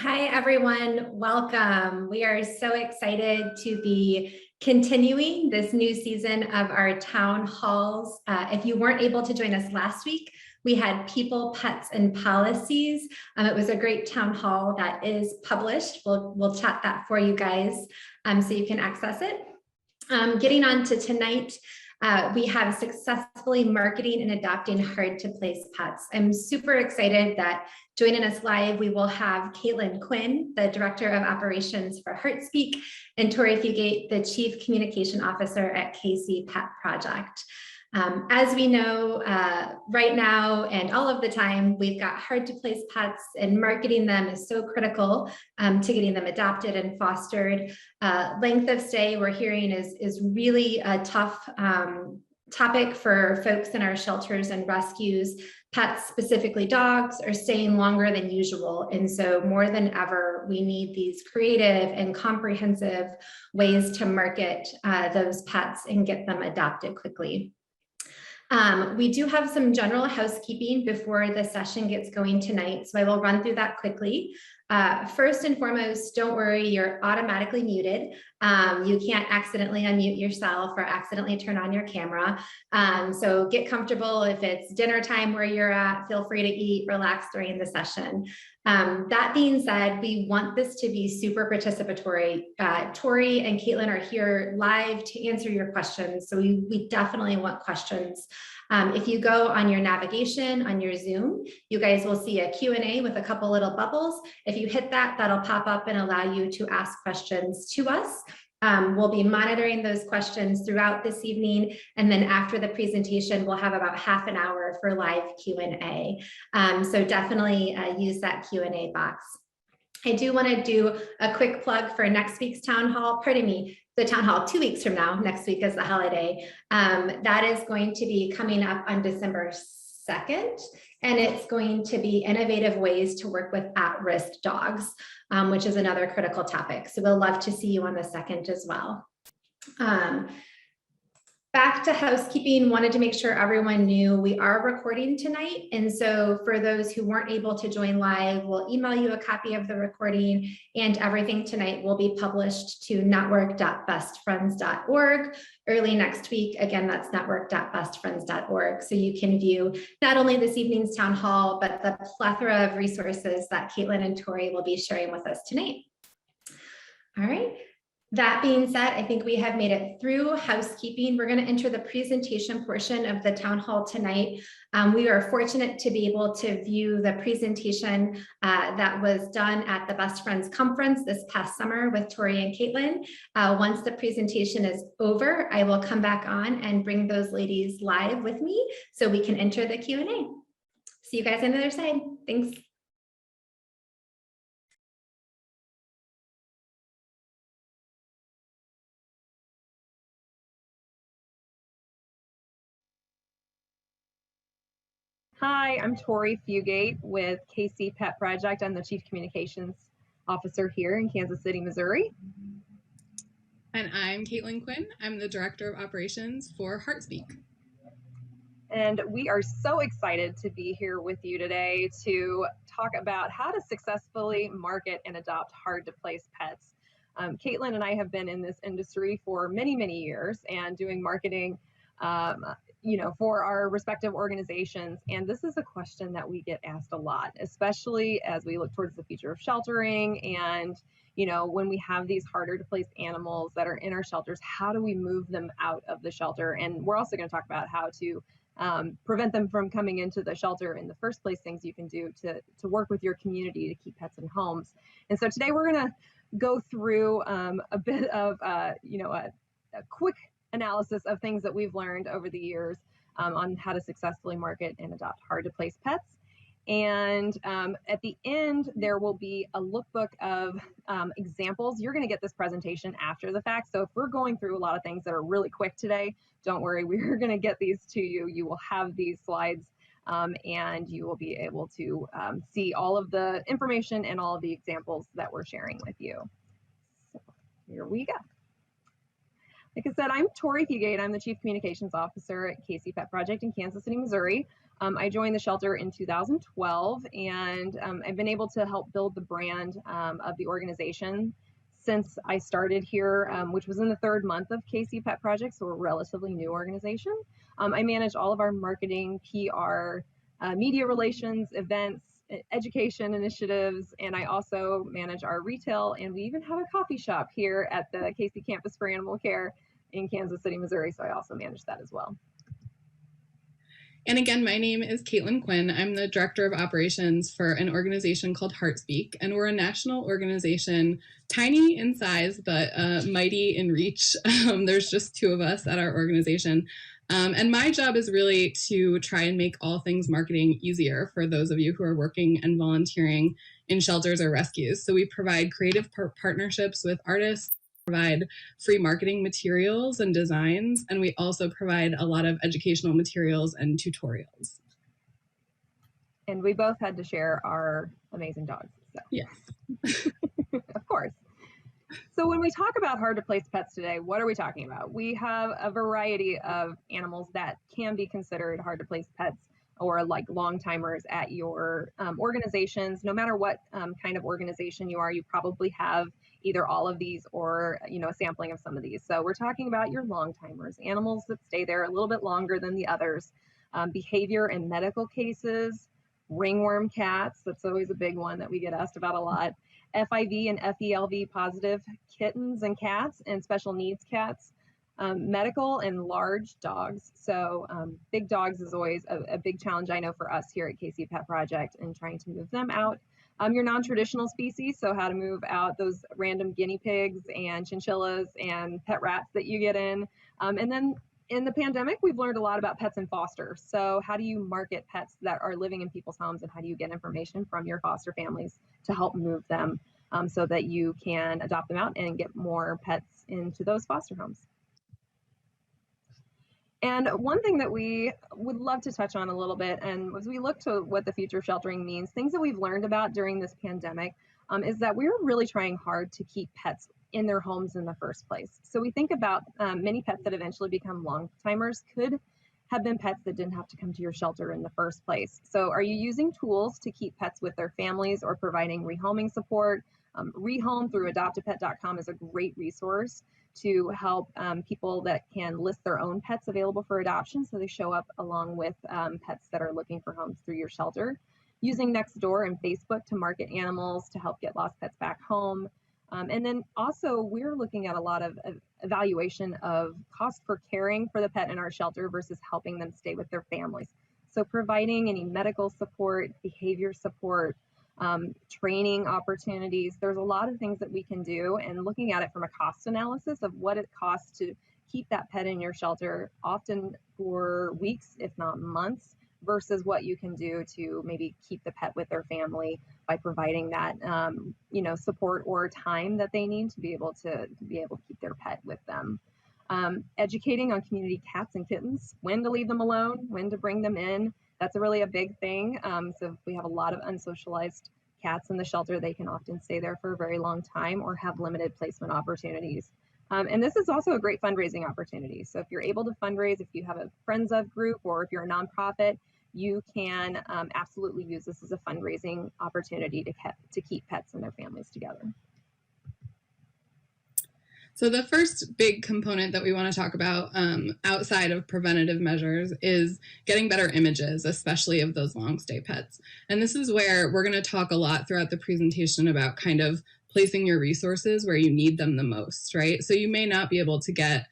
Hi, everyone. Welcome. We are so excited to be continuing this new season of our town halls. If you weren't able to join us last week, we had people, pets, and policies. It was a great town hall that is published. We'll chat that for you guys so you can access it. Getting on to tonight, we have successfully marketing and adopting hard to place pets. I'm super excited that joining us live, we will have Quinn, the Director of Operations for HeartSpeak, and Tori Fugate, the Chief Communication Officer at KC Pet Project. As we know, right now and all of the time, we've got hard to place pets, and marketing them is so critical to getting them adopted and fostered. Length of stay, we're hearing, is really a tough topic for folks in our shelters and rescues. Pets, specifically dogs, are staying longer than usual. And so more than ever, we need these creative and comprehensive ways to market those pets and get them adopted quickly. We do have some general housekeeping before the session gets going tonight, so I will run through that quickly. First and foremost, don't worry, you're automatically muted. You can't accidentally unmute yourself or accidentally turn on your camera. So get comfortable. If it's dinner time where you're at, feel free to eat, relax during the session. That being said, we want this to be super participatory. Tori and Caitlin are here live to answer your questions, so we definitely want questions. If you go on your navigation on your Zoom, you guys will see a Q&A with a couple little bubbles. If you hit that, that'll pop up and allow you to ask questions to us. We'll be monitoring those questions throughout this evening, and then after the presentation, we'll have about half an hour for live Q&A. So definitely use that Q&A box. I do want to do a quick plug for next week's town hall. Pardon me, the town hall 2 weeks from now. Next week is the holiday. That is going to be coming up on December 2nd, and it's going to be innovative ways to work with at-risk dogs, which is another critical topic. So we'll love to see you on the 2nd as well. Back to housekeeping, wanted to make sure everyone knew we are recording tonight. And so for those who weren't able to join live, we'll email you a copy of the recording, and everything tonight will be published to network.bestfriends.org early next week. Again, that's network.bestfriends.org. So you can view not only this evening's town hall, but the plethora of resources that Caitlin and Tori will be sharing with us tonight. All right. That being said, I think we have made it through housekeeping. We're going to enter the presentation portion of the town hall tonight. We are fortunate to be able to view the presentation that was done at the Best Friends Conference this past summer with Tori and Caitlin. Once the presentation is over, I will come back on and bring those ladies live with me so we can enter the Q&A. See you guys on the other side. Thanks. Hi, I'm Tori Fugate with KC Pet Project. I'm the Chief Communications Officer here in Kansas City, Missouri. And I'm Caitlin Quinn. I'm the Director of Operations for HeartSpeak. And we are so excited to be here with you today to talk about how to successfully market and adopt hard-to-place pets. Caitlin and I have been in this industry for many, many years and doing marketing for our respective organizations. And this is a question that we get asked a lot, especially as we look towards the future of sheltering. And, when we have these harder to place animals that are in our shelters, how do we move them out of the shelter? And we're also going to talk about how to prevent them from coming into the shelter in the first place, things you can do to work with your community to keep pets in homes. And so today we're going to go through a bit of, a quick analysis of things that we've learned over the years on how to successfully market and adopt hard-to-place pets. And at the end, there will be a lookbook of examples. You're going to get this presentation after the fact. So if we're going through a lot of things that are really quick today, don't worry, we're going to get these to you. You will have these slides and you will be able to see all of the information and all of the examples that we're sharing with you. So here we go. Like I said, I'm Tori Fugate. I'm the Chief Communications Officer at KC Pet Project in Kansas City, Missouri. I joined the shelter in 2012, and I've been able to help build the brand of the organization since I started here, which was in the 3rd month of KC Pet Project, so we're a relatively new organization. I manage all of our marketing, PR, media relations, events, education initiatives, and I also manage our retail, and we even have a coffee shop here at the KC Campus for Animal Care in Kansas City, Missouri, so I also manage that as well. And again, my name is Caitlin Quinn. I'm the Director of Operations for an organization called HeartSpeak, and we're a national organization, tiny in size, but mighty in reach. There's just 2 of us at our organization. And my job is really to try and make all things marketing easier for those of you who are working and volunteering in shelters or rescues. So we provide creative partnerships with artists, provide free marketing materials and designs, and we also provide a lot of educational materials and tutorials. And we both had to share our amazing dogs. So. Yes. Of course. So when we talk about hard to place pets today, what are we talking about? We have a variety of animals that can be considered hard to place pets or like long timers at your organizations. No matter what kind of organization you are, you probably have either all of these or a sampling of some of these. So we're talking about your long timers, animals that stay there a little bit longer than the others, behavior and medical cases, ringworm cats, that's always a big one that we get asked about a lot, FIV and FELV positive kittens and cats, and special needs cats, medical and large dogs. So big dogs is always a big challenge, I know, for us here at KC Pet Project and trying to move them out. Your non-traditional species, so how to move out those random guinea pigs and chinchillas and pet rats that you get in. And then in the pandemic, we've learned a lot about pets in foster. So how do you market pets that are living in people's homes, and how do you get information from your foster families to help move them so that you can adopt them out and get more pets into those foster homes? And one thing that we would love to touch on a little bit, and as we look to what the future of sheltering means, things that we've learned about during this pandemic is that we're really trying hard to keep pets in their homes in the first place. So we think about many pets that eventually become long timers could have been pets that didn't have to come to your shelter in the first place. So are you using tools to keep pets with their families or providing rehoming support? Rehome through adoptapet.com is a great resource to help people that can list their own pets available for adoption, so they show up along with pets that are looking for homes through your shelter. Using Nextdoor and Facebook to market animals to help get lost pets back home. And then also we're looking at a lot of evaluation of cost for caring for the pet in our shelter versus helping them stay with their families. So providing any medical support, behavior support, training opportunities. There's a lot of things that we can do, and looking at it from a cost analysis of what it costs to keep that pet in your shelter, often for weeks, if not months, versus what you can do to maybe keep the pet with their family by providing that support or time that they need to be able to keep their pet with them. Educating on community cats and kittens, when to leave them alone, when to bring them in. That's really a big thing. So if we have a lot of unsocialized cats in the shelter, they can often stay there for a very long time or have limited placement opportunities. And this is also a great fundraising opportunity. So if you're able to fundraise, if you have a Friends of group, or if you're a nonprofit, you can absolutely use this as a fundraising opportunity to keep pets and their families together. So the first big component that we want to talk about outside of preventative measures is getting better images, especially of those long stay pets. And this is where we're going to talk a lot throughout the presentation about kind of placing your resources where you need them the most, right? So you may not be able to get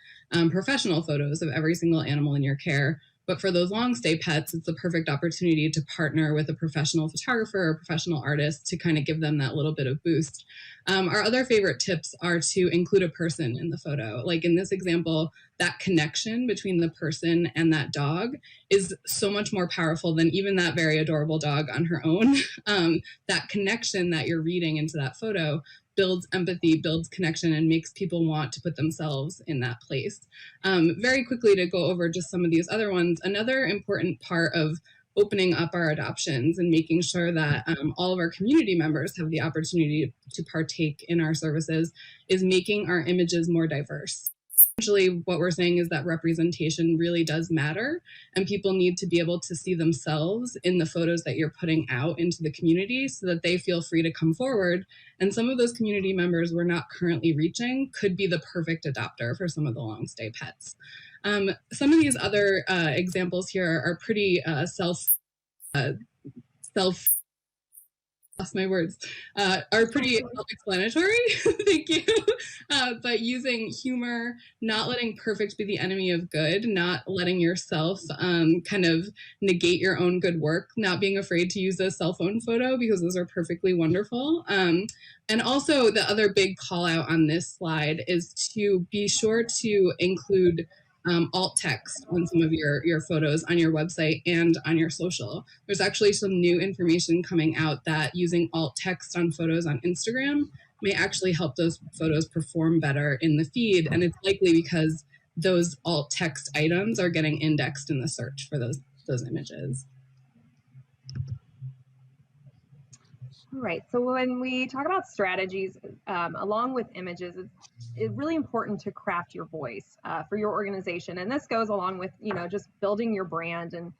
professional photos of every single animal in your care, but for those long stay pets, it's the perfect opportunity to partner with a professional photographer or professional artist to kind of give them that little bit of boost. Our other favorite tips are to include a person in the photo. Like in this example, that connection between the person and that dog is so much more powerful than even that very adorable dog on her own. That connection that you're reading into that photo builds empathy, builds connection, and makes people want to put themselves in that place. Very quickly to go over just some of these other ones, another important part of opening up our adoptions and making sure that all of our community members have the opportunity to partake in our services is making our images more diverse. Essentially, what we're saying is that representation really does matter, and people need to be able to see themselves in the photos that you're putting out into the community so that they feel free to come forward. And some of those community members we're not currently reaching could be the perfect adopter for some of the long stay pets. Some of these other examples here are pretty lost my words, are pretty self-explanatory. Thank you. But using humor, not letting perfect be the enemy of good, not letting yourself kind of negate your own good work, not being afraid to use a cell phone photo because those are perfectly wonderful. And also the other big call out on this slide is to be sure to include alt text on some of your photos on your website and on your social. There's actually some new information coming out that using alt text on photos on Instagram may actually help those photos perform better in the feed. And it's likely because those alt text items are getting indexed in the search for those images. All right, so when we talk about strategies along with images, it's really important to craft your voice for your organization. And this goes along with, just building your brand and,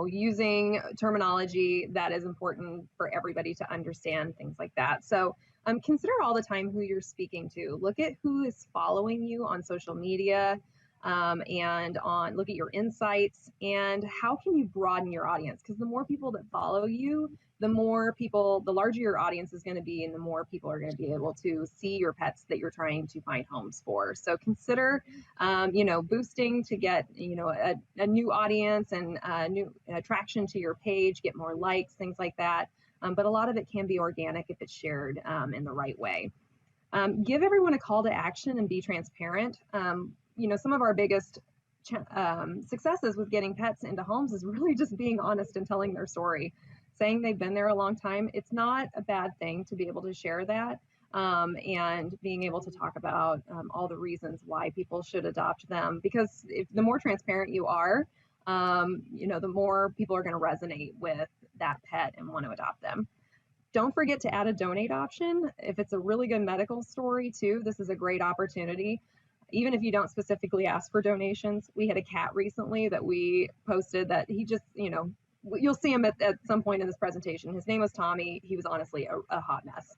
using terminology that is important for everybody to understand, things like that. So consider all the time who you're speaking to. Look at who is following you on social media and look at your insights and how can you broaden your audience? Because the more people that follow you, the larger your audience is going to be, and the more people are going to be able to see your pets that you're trying to find homes for. So consider, boosting to get, a new audience and a new attraction to your page, get more likes, things like that. But a lot of it can be organic if it's shared in the right way. Give everyone a call to action and be transparent. Some of our biggest successes with getting pets into homes is really just being honest and telling their story. Saying they've been there a long time, it's not a bad thing to be able to share that and being able to talk about all the reasons why people should adopt them. Because the more transparent you are, the more people are going to resonate with that pet and want to adopt them. Don't forget to add a donate option. If it's a really good medical story too, this is a great opportunity. Even if you don't specifically ask for donations, we had a cat recently that we posted that he just, you'll see him at some point in this presentation. His name was Tommy. He was honestly a hot mess.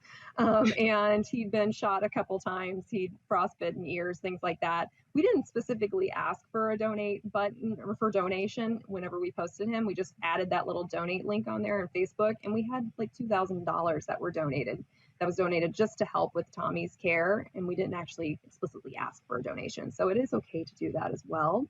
And he'd been shot a couple times. He'd frostbitten ears, things like that. We didn't specifically ask for a donate button or for donation whenever we posted him. We just added that little donate link on there on Facebook. And we had like $2,000 that were donated. That was donated just to help with Tommy's care. And we didn't actually explicitly ask for a donation. So it is okay to do that as well.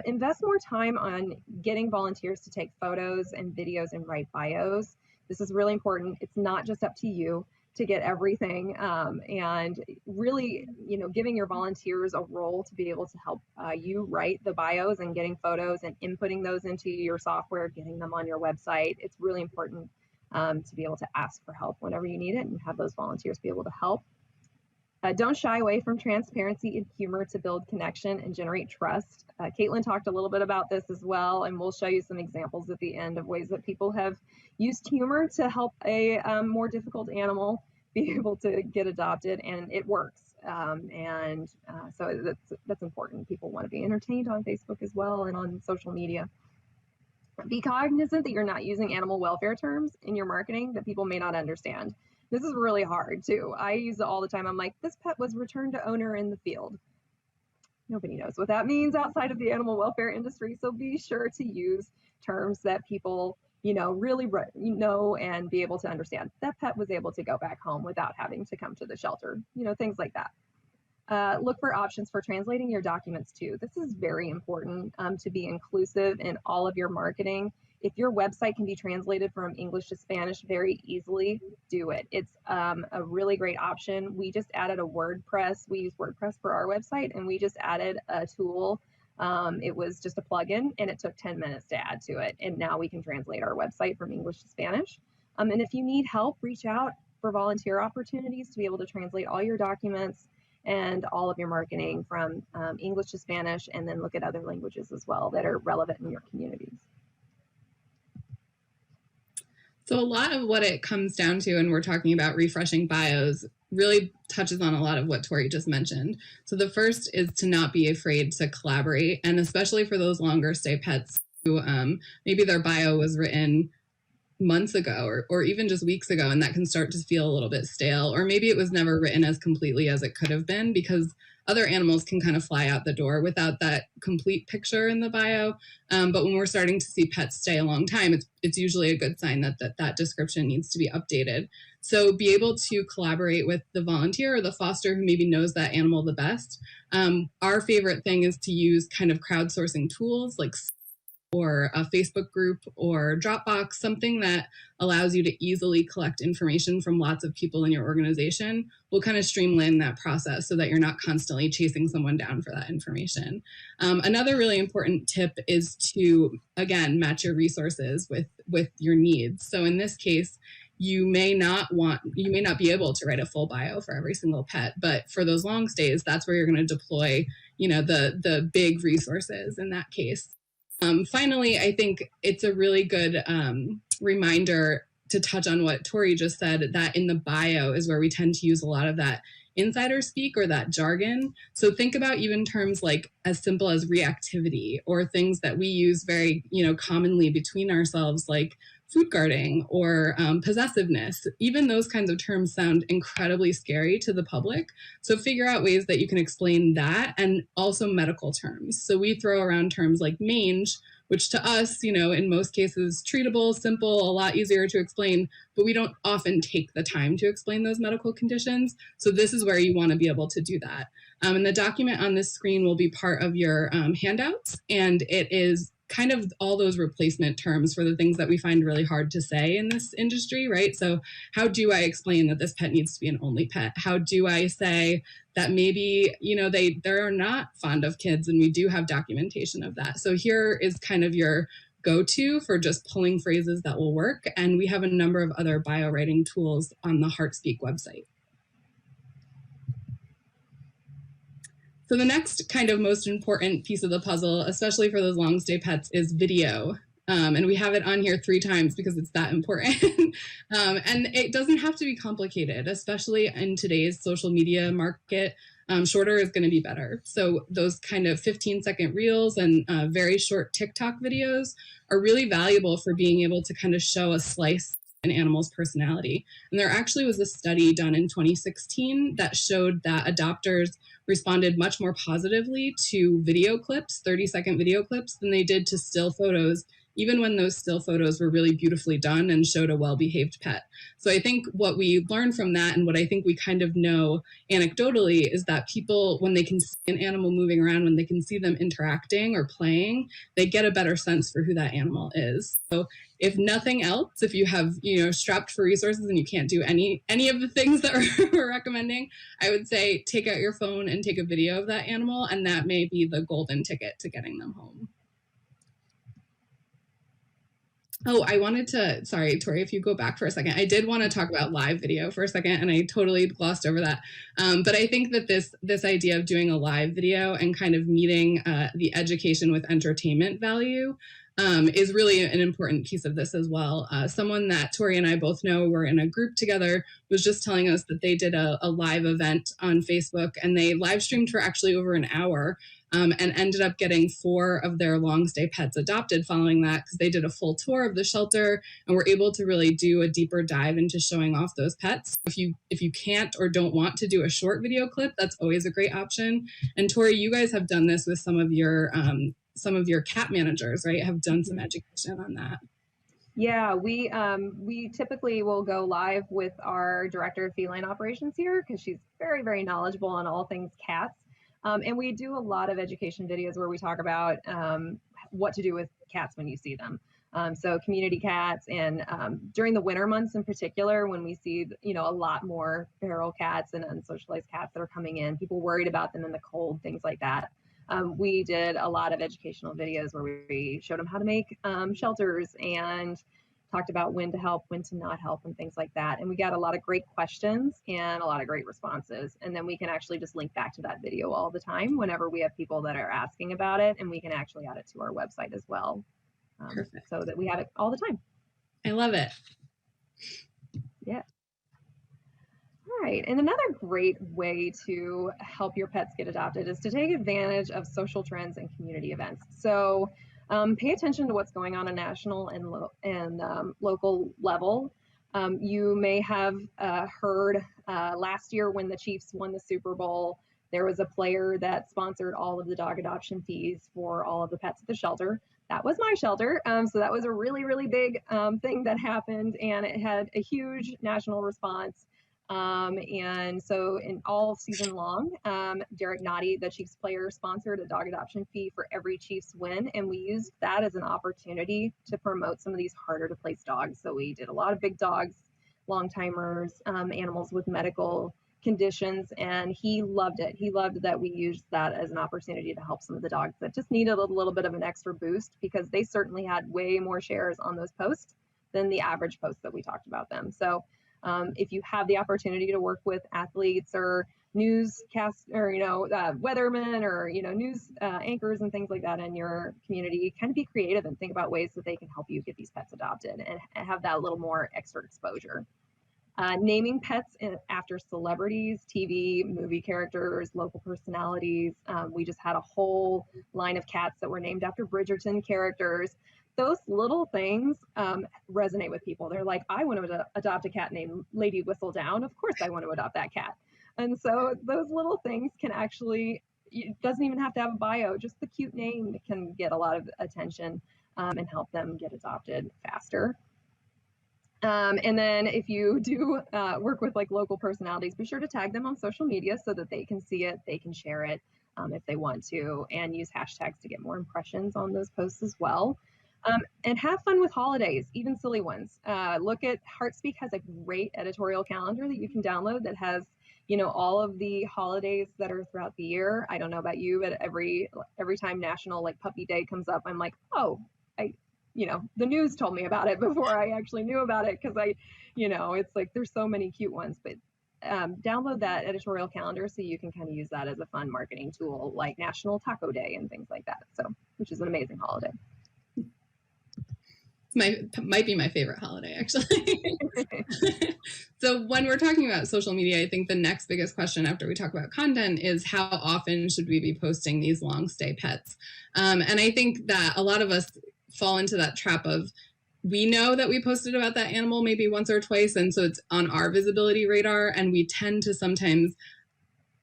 Invest more time on getting volunteers to take photos and videos and write bios. This is really important. It's not just up to you to get everything and really, giving your volunteers a role to be able to help you write the bios and getting photos and inputting those into your software, getting them on your website. It's really important to be able to ask for help whenever you need it and have those volunteers be able to help. Don't shy away from transparency and humor to build connection and generate trust. Caitlin talked a little bit about this as well, and we'll show you some examples at the end of ways that people have used humor to help a more difficult animal be able to get adopted, and it works. So that's important. People want to be entertained on Facebook as well and on social media. Be cognizant that you're not using animal welfare terms in your marketing that people may not understand. This is really hard too. I use it all the time. I'm like, this pet was returned to owner in the field. Nobody knows what that means outside of the animal welfare industry. So be sure to use terms that people, really know and be able to understand. That pet was able to go back home without having to come to the shelter, things like that. Look for options for translating your documents too. This is very important to be inclusive in all of your marketing. If your website can be translated from English to Spanish very easily, do it. It's a really great option. We just added a WordPress. We use WordPress for our website, and we just added a tool. It was just a plugin, and it took 10 minutes to add to it. And now we can translate our website from English to Spanish. And if you need help, reach out for volunteer opportunities to be able to translate all your documents and all of your marketing from English to Spanish, and then look at other languages as well that are relevant in your communities. So a lot of what it comes down to, and we're talking about refreshing bios, really touches on a lot of what Tori just mentioned. So the first is to not be afraid to collaborate, and especially for those longer stay pets who maybe their bio was written months ago or even just weeks ago, and that can start to feel a little bit stale, or maybe it was never written as completely as it could have been, because other animals can kind of fly out the door without that complete picture in the bio. But when we're starting to see pets stay a long time, it's usually a good sign that description needs to be updated. So be able to collaborate with the volunteer or the foster who maybe knows that animal the best. Our favorite thing is to use kind of crowdsourcing tools like or a Facebook group or Dropbox, something that allows you to easily collect information from lots of people in your organization will kind of streamline that process so that you're not constantly chasing someone down for that information. Another really important tip is to, again, match your resources with your needs. So in this case, you may not be able to write a full bio for every single pet, but for those long stays, that's where you're going to deploy, the big resources in that case. Finally, I think it's a really good reminder to touch on what Tori just said, that in the bio is where we tend to use a lot of that insider speak or that jargon. So think about even terms like as simple as reactivity, or things that we use very, commonly between ourselves, like food guarding or possessiveness. Even those kinds of terms sound incredibly scary to the public. So figure out ways that you can explain that, and also medical terms. So we throw around terms like mange, which to us, in most cases, treatable, simple, a lot easier to explain, but we don't often take the time to explain those medical conditions. So this is where you want to be able to do that. And the document on this screen will be part of your handouts, and it is kind of all those replacement terms for the things that we find really hard to say in this industry, right? So how do I explain that this pet needs to be an only pet? How do I say that maybe, they're not fond of kids, and we do have documentation of that. So here is kind of your go-to for just pulling phrases that will work. And we have a number of other bio writing tools on the HeartSpeak website. So the next kind of most important piece of the puzzle, especially for those long stay pets, is video. And we have it on here 3 times because it's that important. And it doesn't have to be complicated, especially in today's social media market. Shorter is going to be better. So those kind of 15-second reels and very short TikTok videos are really valuable for being able to kind of show a slice an animal's personality. And there actually was a study done in 2016 that showed that adopters responded much more positively to video clips, 30-second video clips, than they did to still photos, even when those still photos were really beautifully done and showed a well-behaved pet. So I think what we learned from that, and what I think we kind of know anecdotally, is that people, when they can see an animal moving around, when they can see them interacting or playing, they get a better sense for who that animal is. So if nothing else, if you have, strapped for resources and you can't do any of the things that we're recommending, I would say take out your phone and take a video of that animal, and that may be the golden ticket to getting them home. Oh, I wanted to, sorry, Tori, if you go back for a second, I did want to talk about live video for a second, and I totally glossed over that. But I think that this idea of doing a live video and kind of meeting the education with entertainment value is really an important piece of this as well. Someone that Tori and I both know, we're in a group together, was just telling us that they did a live event on Facebook, and they live streamed for actually over an hour. And ended up getting 4 of their long stay pets adopted following that, because they did a full tour of the shelter and were able to really do a deeper dive into showing off those pets. If you can't or don't want to do a short video clip, that's always a great option. And Tori, you guys have done this with some of your cat managers, right? Have done some education on that. Yeah, we typically will go live with our director of feline operations here, because she's very, very knowledgeable on all things cats. And we do a lot of education videos where we talk about what to do with cats when you see them. So community cats, and during the winter months in particular, when we see, a lot more feral cats and unsocialized cats that are coming in, people worried about them in the cold, things like that. We did a lot of educational videos where we showed them how to make shelters, and talked about when to help, when to not help, and things like that. And we got a lot of great questions and a lot of great responses. And then we can actually just link back to that video all the time whenever we have people that are asking about it, and we can actually add it to our website as well. So that we have it all the time. I love it. Yeah. All right. And another great way to help your pets get adopted is to take advantage of social trends and community events. So pay attention to what's going on a national and local level. You may have heard last year when the Chiefs won the Super Bowl, there was a player that sponsored all of the dog adoption fees for all of the pets at the shelter. That was my shelter. So that was a really, really big thing that happened, and it had a huge national response. And so in all season long, Derek Nottie, the Chiefs player, sponsored a dog adoption fee for every Chiefs win. And we used that as an opportunity to promote some of these harder to place dogs. So we did a lot of big dogs, long timers, animals with medical conditions, and he loved it. He loved that we used that as an opportunity to help some of the dogs that just needed a little bit of an extra boost, because they certainly had way more shares on those posts than the average post that we talked about them. So if you have the opportunity to work with athletes or newscast or weathermen or news anchors and things like that in your community, kind of be creative and think about ways that they can help you get these pets adopted and have that little more extra exposure. Naming pets after celebrities, TV, movie characters, local personalities. We just had a whole line of cats that were named after Bridgerton characters. Those little things resonate with people. They're like, I want to adopt a cat named Lady Whistledown. Of course I want to adopt that cat. And so those little things can actually, it doesn't even have to have a bio, just the cute name can get a lot of attention and help them get adopted faster. And then if you do work with like local personalities, be sure to tag them on social media so that they can see it, they can share it if they want to, and use hashtags to get more impressions on those posts as well. And have fun with holidays, even silly ones. Look at Heartspeak has a great editorial calendar that you can download that has, all of the holidays that are throughout the year. I don't know about you, but every time National like Puppy Day comes up, I'm like, oh, the news told me about it before I actually knew about it, because it's like there's so many cute ones. But download that editorial calendar so you can kind of use that as a fun marketing tool, like National Taco Day and things like that. So, which is an amazing holiday. Might be my favorite holiday, actually. So when we're talking about social media, I think the next biggest question after we talk about content is how often should we be posting these long stay pets? And I think that a lot of us fall into that trap of, we know that we posted about that animal maybe once or twice, and so it's on our visibility radar, and we tend to sometimes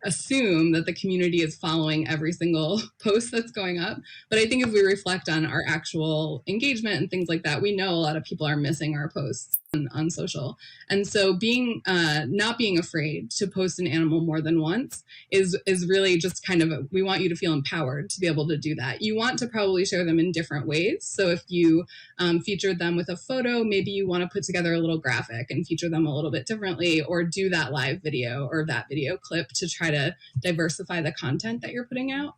assume that the community is following every single post that's going up. But I think if we reflect on our actual engagement and things like that, we know a lot of people are missing our posts on social. And so not being afraid to post an animal more than once is really just kind of, we want you to feel empowered to be able to do that. You want to probably share them in different ways. So if you featured them with a photo, maybe you want to put together a little graphic and feature them a little bit differently, or do that live video or that video clip to try to diversify the content that you're putting out.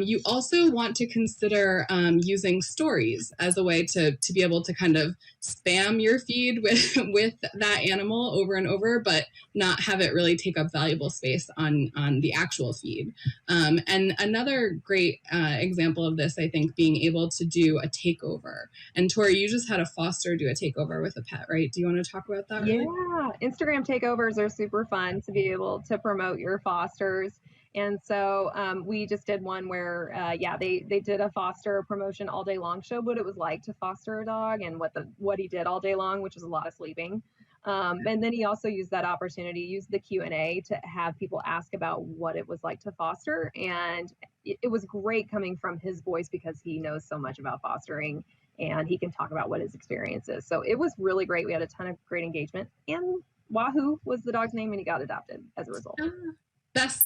You also want to consider using stories as a way to be able to kind of spam your feed with that animal over and over, but not have it really take up valuable space on the actual feed. And another great example of this, I think, being able to do a takeover. And Tori, you just had a foster do a takeover with a pet, right? Do you want to talk about that? Really? Yeah, Instagram takeovers are super fun to be able to promote your fosters. And so we just did one where, they did a foster promotion all day long, showed what it was like to foster a dog and what he did all day long, which is a lot of sleeping. And then he also used that opportunity, used the Q&A to have people ask about what it was like to foster. And it was great coming from his voice, because he knows so much about fostering and he can talk about what his experience is. So it was really great. We had a ton of great engagement, and Wahoo was the dog's name, and he got adopted as a result. That's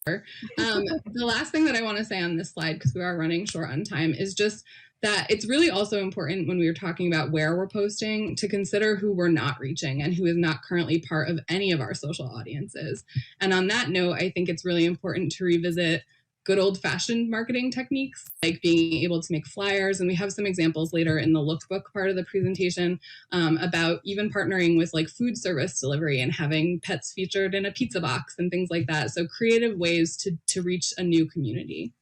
the last thing that I want to say on this slide, because we are running short on time, is just that it's really also important when we are talking about where we're posting to consider who we're not reaching and who is not currently part of any of our social audiences. And on that note, I think it's really important to revisit good old-fashioned marketing techniques, like being able to make flyers. And we have some examples later in the lookbook part of the presentation about even partnering with like food service delivery and having pets featured in a pizza box and things like that. So creative ways to reach a new community.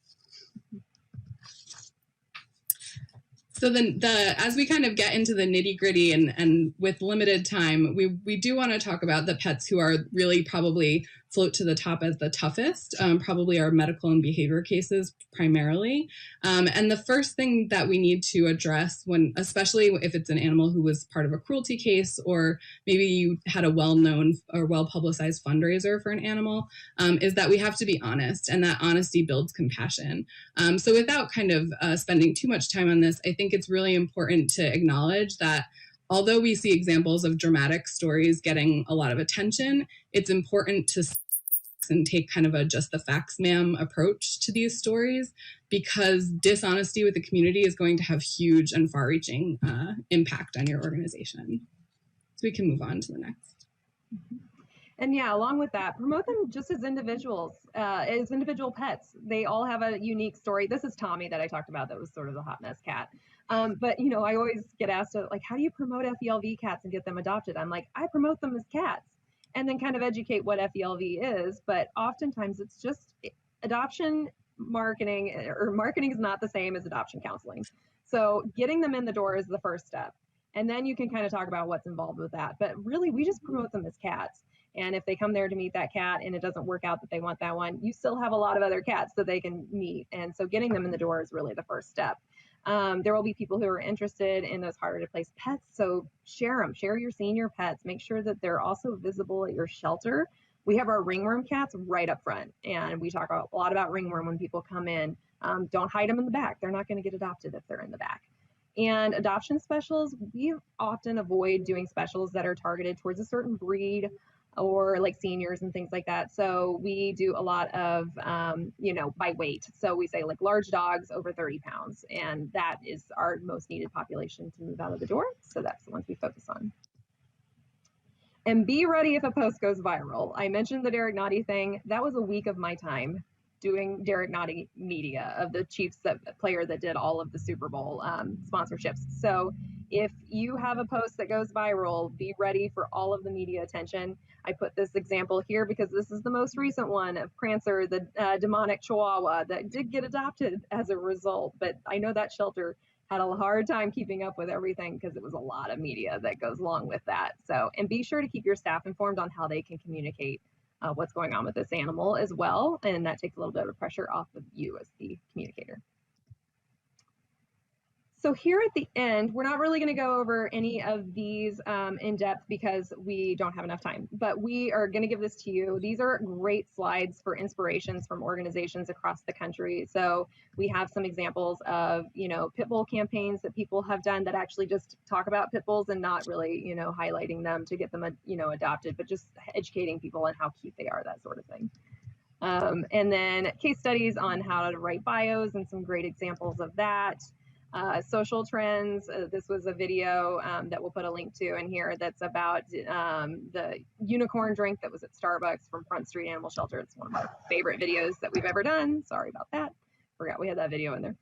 So then as we kind of get into the nitty gritty and with limited time, we do want to talk about the pets who are really probably float to the top as the toughest, probably our medical and behavior cases primarily. And the first thing that we need to address especially if it's an animal who was part of a cruelty case, or maybe you had a well-known or well-publicized fundraiser for an animal, is that we have to be honest, and that honesty builds compassion. So without kind of spending too much time on this, I think it's really important to acknowledge that although we see examples of dramatic stories getting a lot of attention, it's important to and take kind of a just the facts ma'am approach to these stories, because dishonesty with the community is going to have huge and far-reaching impact on your organization. So we can move on to the next. And yeah, along with that, promote them just as individuals, as individual pets. They all have a unique story. This is Tommy that I talked about that was sort of the hot mess cat. But, you know, I always get asked, like, how do you promote FELV cats and get them adopted? I'm like, I promote them as cats, and then kind of educate what FELV is. But oftentimes it's just adoption marketing, or marketing is not the same as adoption counseling. So getting them in the door is the first step. And then you can kind of talk about what's involved with that. But really, we just promote them as cats. And if they come there to meet that cat and it doesn't work out that they want that one, you still have a lot of other cats that they can meet. And so getting them in the door is really the first step. There will be people who are interested in those harder to place pets. So share them, share your senior pets, make sure that they're also visible at your shelter. We have our ringworm cats right up front, and we talk a lot about ringworm when people come in. Don't hide them in the back. They're not going to get adopted if they're in the back. And adoption specials, we often avoid doing specials that are targeted towards a certain breed or like seniors and things like that. So we do a lot of, you know, by weight. So we say like large dogs over 30 pounds, and that is our most needed population to move out of the door. So that's the ones we focus on. And be ready if a post goes viral. I mentioned the Derek Nottie thing. That was a week of my time doing Derek Nottie media, of the Chiefs player that did all of the Super Bowl sponsorships. So if you have a post that goes viral, be ready for all of the media attention. I put this example here because this is the most recent one of Prancer, the demonic Chihuahua that did get adopted as a result. But I know that shelter had a hard time keeping up with everything because it was a lot of media that goes along with that. So, and be sure to keep your staff informed on how they can communicate what's going on with this animal as well. And that takes a little bit of pressure off of you as the communicator. So here at the end, we're not really going to go over any of these in depth because we don't have enough time, but we are going to give this to you. These are great slides for inspirations from organizations across the country. So we have some examples of, you know, pit bull campaigns that people have done that actually just talk about pit bulls and not really, you know, highlighting them to get them, you know, adopted, but just educating people on how cute they are, that sort of thing. And then case studies on how to write bios and some great examples of that. Social trends. This was a video that we'll put a link to in here that's about the unicorn drink that was at Starbucks from Front Street Animal Shelter. It's one of my favorite videos that we've ever done. Sorry about that. Forgot we had that video in there.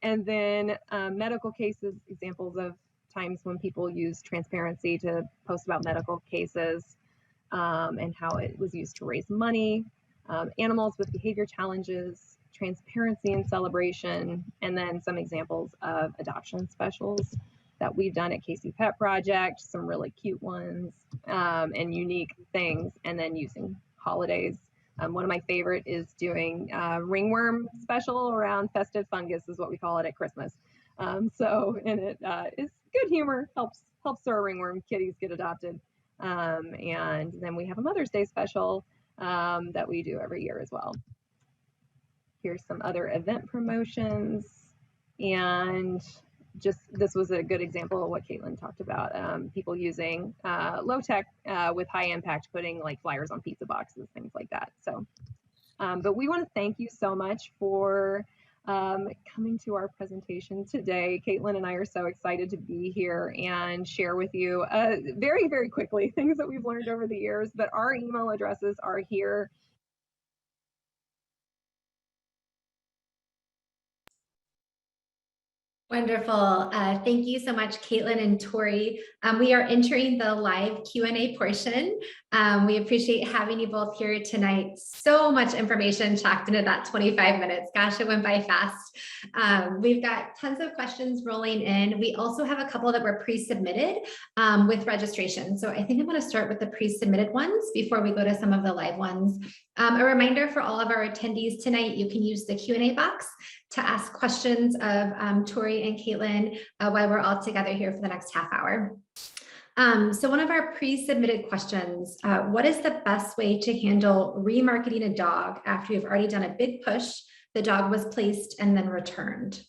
And then medical cases, examples of times when people use transparency to post about medical cases and how it was used to raise money. Animals with behavior challenges, transparency and celebration, and then some examples of adoption specials that we've done at Casey Pet Project, some really cute ones and unique things, and then using holidays. One of my favorite is doing ringworm special around festive fungus is what we call it at Christmas. And it is good humor, helps our ringworm kitties get adopted. And then we have a Mother's Day special that we do every year as well. Here's some other event promotions, and just this was a good example of what Caitlin talked about, people using low tech with high impact, putting like flyers on pizza boxes, things like that. So, but we want to thank you so much for coming to our presentation today. Caitlin and I are so excited to be here and share with you very, very quickly things that we've learned over the years, but our email addresses are here. Wonderful. Thank you so much, Caitlin and Tori. We are entering the live Q&A portion. We appreciate having you both here tonight. So much information packed into that 25 minutes. Gosh, it went by fast. We've got tons of questions rolling in. We also have a couple that were pre-submitted with registration. So I think I'm going to start with the pre-submitted ones before we go to some of the live ones. A reminder for all of our attendees tonight, you can use the Q&A box to ask questions of Tori and Caitlin while we're all together here for the next half hour. So one of our pre-submitted questions, what is the best way to handle remarketing a dog after you've already done a big push, the dog was placed and then returned?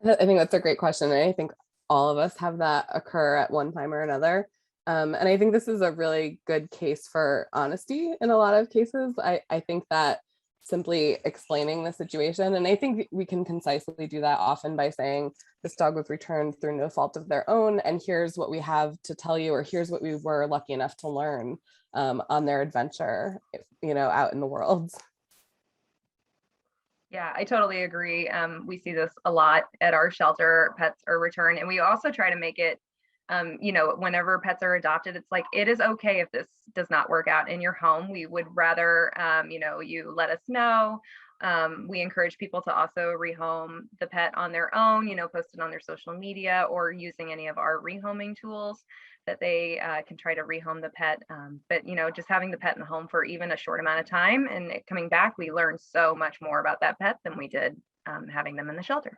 I think that's a great question. And I think all of us have that occur at one time or another. And I think this is a really good case for honesty in a lot of cases. I think that simply explaining the situation, and I think we can concisely do that often by saying this dog was returned through no fault of their own, and here's what we have to tell you, or here's what we were lucky enough to learn on their adventure, out in the world. Yeah, I totally agree. We see this a lot at our shelter. Pets are returned, and we also try to make it whenever pets are adopted, it's like, it is okay if this does not work out in your home. We would rather, you let us know. We encourage people to also rehome the pet on their own, post it on their social media or using any of our rehoming tools that they can try to rehome the pet. But, just having the pet in the home for even a short amount of time and it coming back, we learn so much more about that pet than we did having them in the shelter.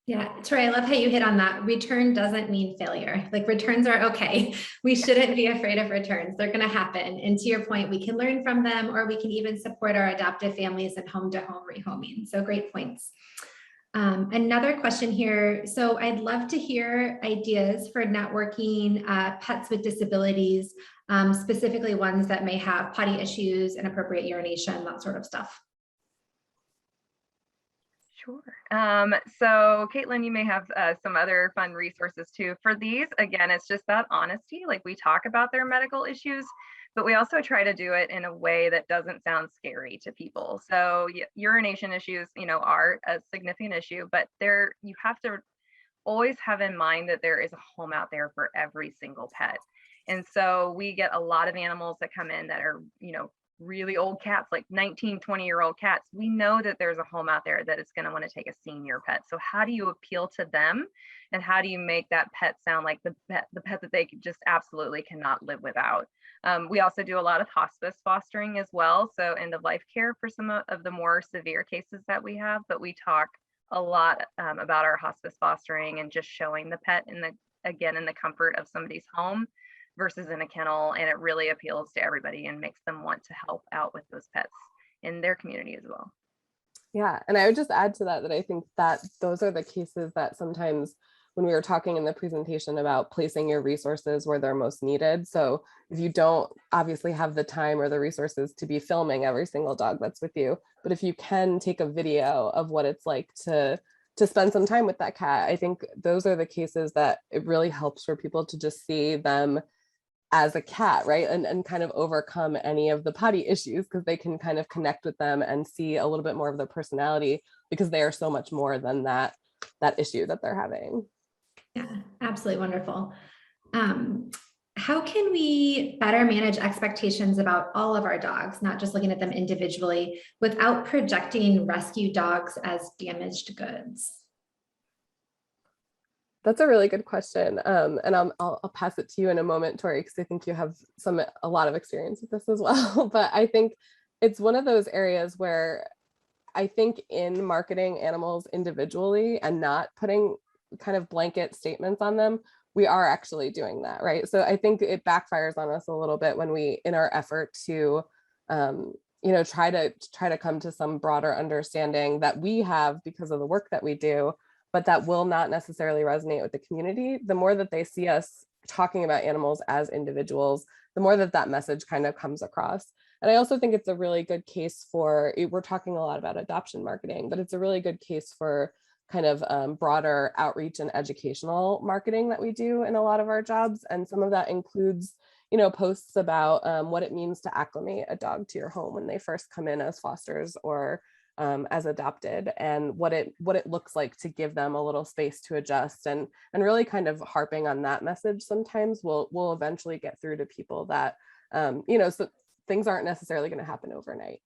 Yeah, Tori, I love how you hit on that. Return doesn't mean failure. Like, returns are okay. We shouldn't be afraid of returns. They're going to happen. And to your point, we can learn from them, or we can even support our adoptive families in home-to-home rehoming. So great points. Another question here. So I'd love to hear ideas for networking pets with disabilities, specifically ones that may have potty issues, inappropriate urination, that sort of stuff. Sure. So Caitlin, you may have some other fun resources too. For these, again, it's just that honesty. Like, we talk about their medical issues, but we also try to do it in a way that doesn't sound scary to people. So urination issues, are a significant issue, but you have to always have in mind that there is a home out there for every single pet. And so we get a lot of animals that come in that are, really old cats, like 19, 20-year-old cats. We know that there's a home out there that is going to want to take a senior pet. So how do you appeal to them? And how do you make that pet sound like the pet that they just absolutely cannot live without? We also do a lot of hospice fostering as well. So end of life care for some of the more severe cases that we have, but we talk a lot about our hospice fostering and just showing the pet in the comfort of somebody's home versus in a kennel, and it really appeals to everybody and makes them want to help out with those pets in their community as well. Yeah, and I would just add to that I think that those are the cases that sometimes when we were talking in the presentation about placing your resources where they're most needed. So if you don't obviously have the time or the resources to be filming every single dog that's with you, but if you can take a video of what it's like to spend some time with that cat, I think those are the cases that it really helps for people to just see them as a cat, right? And kind of overcome any of the potty issues, because they can kind of connect with them and see a little bit more of their personality, because they are so much more than that issue that they're having. Yeah, absolutely wonderful. How can we better manage expectations about all of our dogs, not just looking at them individually, without projecting rescue dogs as damaged goods? That's a really good question. And I'll pass it to you in a moment, Tori, because I think you have a lot of experience with this as well. But I think it's one of those areas where I think in marketing animals individually and not putting kind of blanket statements on them, we are actually doing that, right? So I think it backfires on us a little bit when we, in our effort to, try to come to some broader understanding that we have because of the work that we do, but that will not necessarily resonate with the community. The more that they see us talking about animals as individuals, the more that message kind of comes across. And I also think it's a really good case we're talking a lot about adoption marketing, but it's a really good case for kind of broader outreach and educational marketing that we do in a lot of our jobs. And some of that includes, posts about what it means to acclimate a dog to your home when they first come in as fosters or as adopted, and what it looks like to give them a little space to adjust, and really kind of harping on that message sometimes will eventually get through to people that so things aren't necessarily going to happen overnight.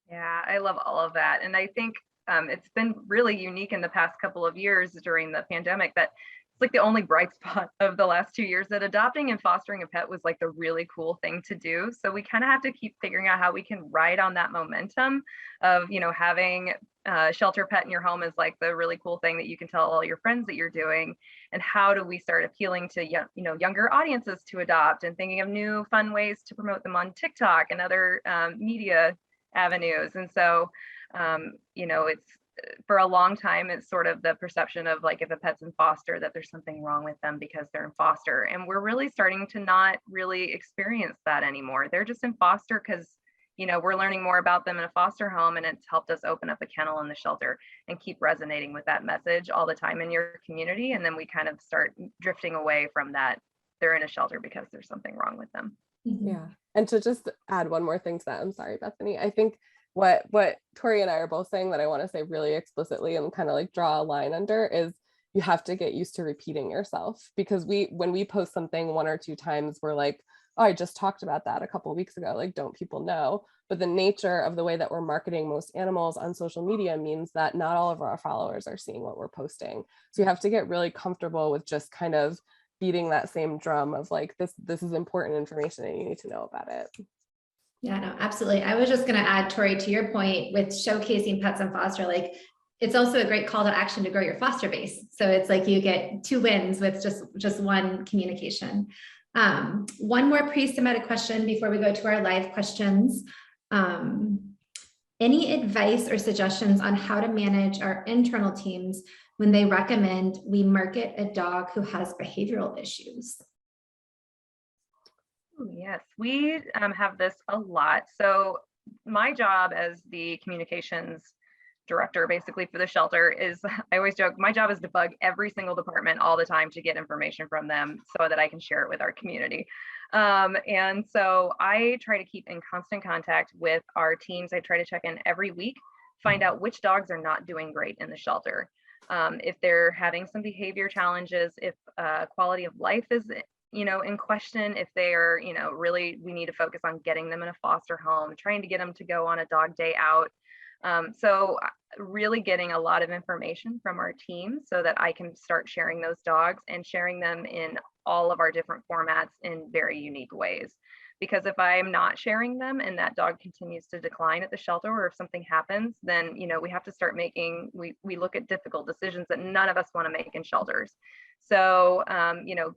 Yeah, I love all of that. And I think it's been really unique in the past couple of years during the pandemic that it's like the only bright spot of the last 2 years, that adopting and fostering a pet was like the really cool thing to do. So we kind of have to keep figuring out how we can ride on that momentum of, having a shelter pet in your home is like the really cool thing that you can tell all your friends that you're doing. And how do we start appealing to younger audiences to adopt, and thinking of new fun ways to promote them on TikTok and other media avenues. And so it's for a long time, it's sort of the perception of like, if a pet's in foster, that there's something wrong with them because they're in foster. And we're really starting to not really experience that anymore. They're just in foster because we're learning more about them in a foster home, and it's helped us open up a kennel in the shelter and keep resonating with that message all the time in your community. And then we kind of start drifting away from that. They're in a shelter because there's something wrong with them. Yeah. And to just add one more thing to that, I'm sorry, Bethany, I think what Tori and I are both saying that I want to say really explicitly and kind of like draw a line under is, you have to get used to repeating yourself, because when we post something 1 or 2 times, we're like, oh, I just talked about that a couple of weeks ago. Like, don't people know? But the nature of the way that we're marketing most animals on social media means that not all of our followers are seeing what we're posting. So you have to get really comfortable with just kind of beating that same drum of like, this is important information and you need to know about it. Yeah, no, absolutely. I was just going to add, Tori, to your point with showcasing pets in foster, like it's also a great call to action to grow your foster base. So it's like you get 2 wins with just one communication. One more pre-submitted question before we go to our live questions. Any advice or suggestions on how to manage our internal teams when they recommend we market a dog who has behavioral issues? Yes, we have this a lot. So my job as the communications director basically for the shelter is, I always joke, my job is to bug every single department all the time to get information from them so that I can share it with our community. And so I try to keep in constant contact with our teams. I try to check in every week, find out which dogs are not doing great in the shelter. If they're having some behavior challenges, if quality of life is in question, if they are, really, we need to focus on getting them in a foster home, trying to get them to go on a dog day out. So really getting a lot of information from our team so that I can start sharing those dogs and sharing them in all of our different formats in very unique ways. Because if I'm not sharing them and that dog continues to decline at the shelter, or if something happens, then, we have to start making, we look at difficult decisions that none of us want to make in shelters. So,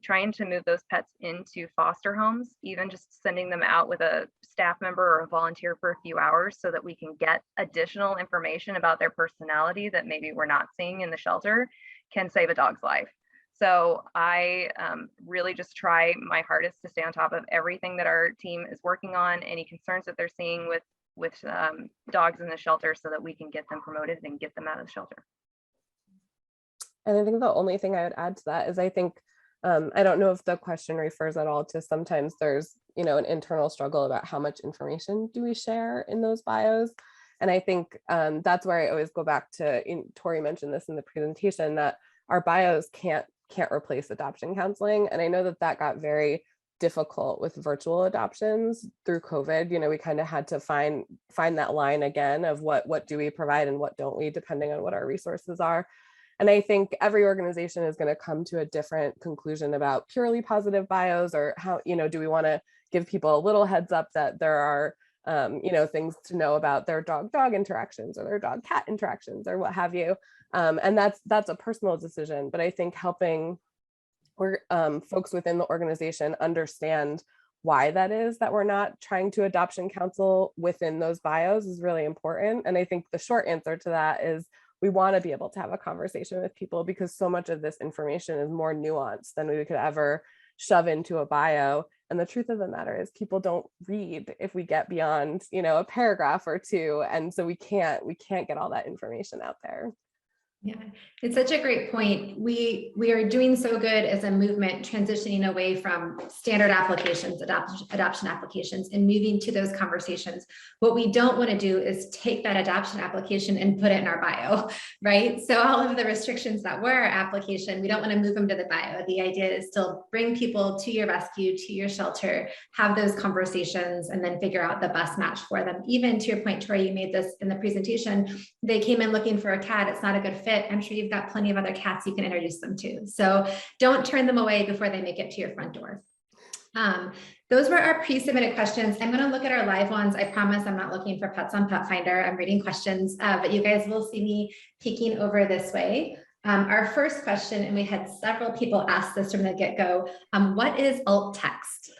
trying to move those pets into foster homes, even just sending them out with a staff member or a volunteer for a few hours so that we can get additional information about their personality that maybe we're not seeing in the shelter, can save a dog's life. So I really just try my hardest to stay on top of everything that our team is working on, any concerns that they're seeing with dogs in the shelter, so that we can get them promoted and get them out of the shelter. And I think the only thing I would add to that is, I think, I don't know if the question refers at all to sometimes there's, an internal struggle about how much information do we share in those bios. And I think that's where I always go back to, Tori mentioned this in the presentation, that our bios can't replace adoption counseling. And I know that got very difficult with virtual adoptions through COVID. We kind of had to find that line again of what do we provide and what don't we, depending on what our resources are. And I think every organization is going to come to a different conclusion about purely positive bios, or how, do we want to give people a little heads up that there are, things to know about their dog-dog interactions or their dog-cat interactions or what have you. And that's a personal decision. But I think helping folks within the organization understand why that is, that we're not trying to adoption counsel within those bios, is really important. And I think the short answer to that is, we want to be able to have a conversation with people, because so much of this information is more nuanced than we could ever shove into a bio. And the truth of the matter is, people don't read if we get beyond, a paragraph or 2. And so we can't get all that information out there. Yeah, it's such a great point. We are doing so good as a movement, transitioning away from standard applications, adoption applications, and moving to those conversations. What we don't want to do is take that adoption application and put it in our bio, right? So all of the restrictions that were our application, we don't want to move them to the bio. The idea is still bring people to your rescue, to your shelter, have those conversations, and then figure out the best match for them. Even to your point, Tori, you made this in the presentation. They came in looking for a cat. It's not a good fit. I'm sure you've got plenty of other cats you can introduce them to. So don't turn them away before they make it to your front door. Those were our pre-submitted questions. I'm going to look at our live ones. I promise I'm not looking for pets on Pet Finder. I'm reading questions, but you guys will see me peeking over this way. Our first question, and we had several people ask this from the get-go, what is alt text?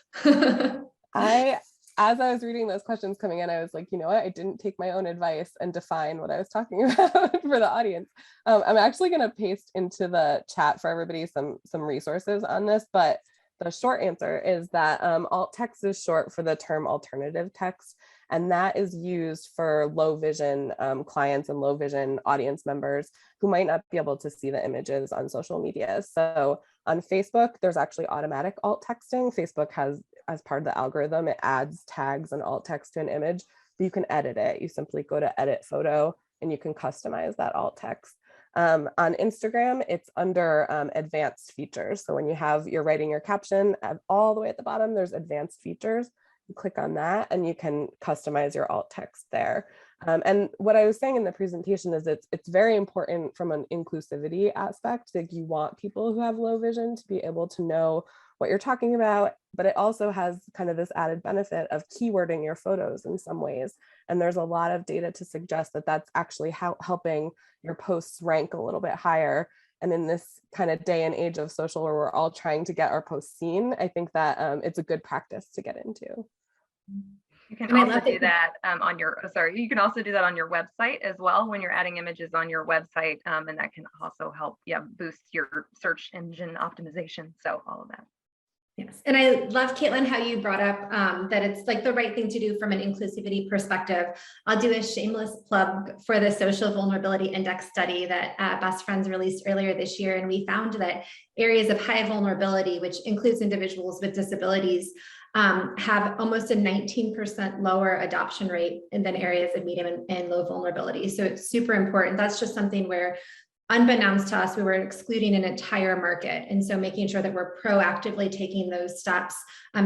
As I was reading those questions coming in, I was like, you know what? I didn't take my own advice and define what I was talking about for the audience. I'm actually going to paste into the chat for everybody some resources on this, but the short answer is that alt text is short for the term alternative text, and that is used for low vision clients and low vision audience members who might not be able to see the images on social media. So on Facebook, there's actually automatic alt texting. Facebook has, as part of the algorithm, it adds tags and alt text to an image, but you can edit it. You simply go to edit photo and you can customize that alt text. On Instagram, it's under advanced features. So when you're writing your caption, all the way at the bottom, there's advanced features. You click on that and you can customize your alt text there. And what I was saying in the presentation is it's very important from an inclusivity aspect. Like, you want people who have low vision to be able to know what you're talking about, but it also has kind of this added benefit of keywording your photos in some ways. And there's a lot of data to suggest that that's actually helping your posts rank a little bit higher. And in this kind of day and age of social where we're all trying to get our posts seen, I think that it's a good practice to get into. You can also do that on your, you can also do that on your website as well when you're adding images on your website. And that can also help boost your search engine optimization. So all of that. Yes, and I love, Caitlin, how you brought up that it's like the right thing to do from an inclusivity perspective. I'll do a shameless plug for the Social Vulnerability Index study that Best Friends released earlier this year. And we found that areas of high vulnerability, which includes individuals with disabilities, have almost a 19% lower adoption rate than areas of medium and low vulnerability. So it's super important. That's just something where, unbeknownst to us, we were excluding an entire market. And so making sure that we're proactively taking those steps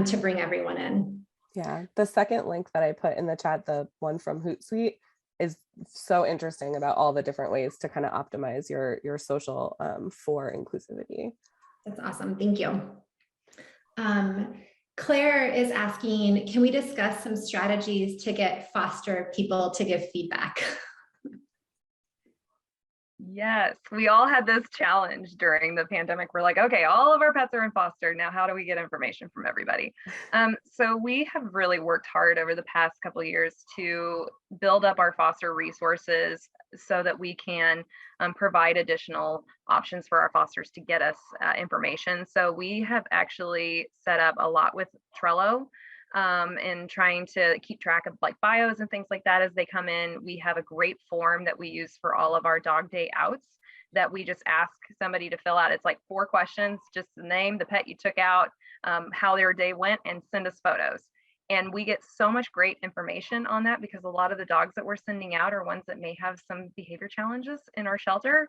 to bring everyone in. Yeah, the second link that I put in the chat, the one from Hootsuite, is so interesting about all the different ways to kind of optimize your social for inclusivity. That's awesome. Thank you. Claire is asking, can we discuss some strategies to get foster people to give feedback? Yes, we all had this challenge during the pandemic. We're like, okay, all of our pets are in foster. Now, how do we get information from everybody? So we have really worked hard over the past couple of years to build up our foster resources so that we can provide additional options for our fosters to get us information. So we have actually set up a lot with Trello. And trying to keep track of like bios and things like that as they come in. We have a great form that we use for all of our dog day outs that we just ask somebody to fill out. It's like 4 questions, just the name, the pet you took out, how their day went, and send us photos. And we get so much great information on that because a lot of the dogs that we're sending out are ones that may have some behavior challenges in our shelter.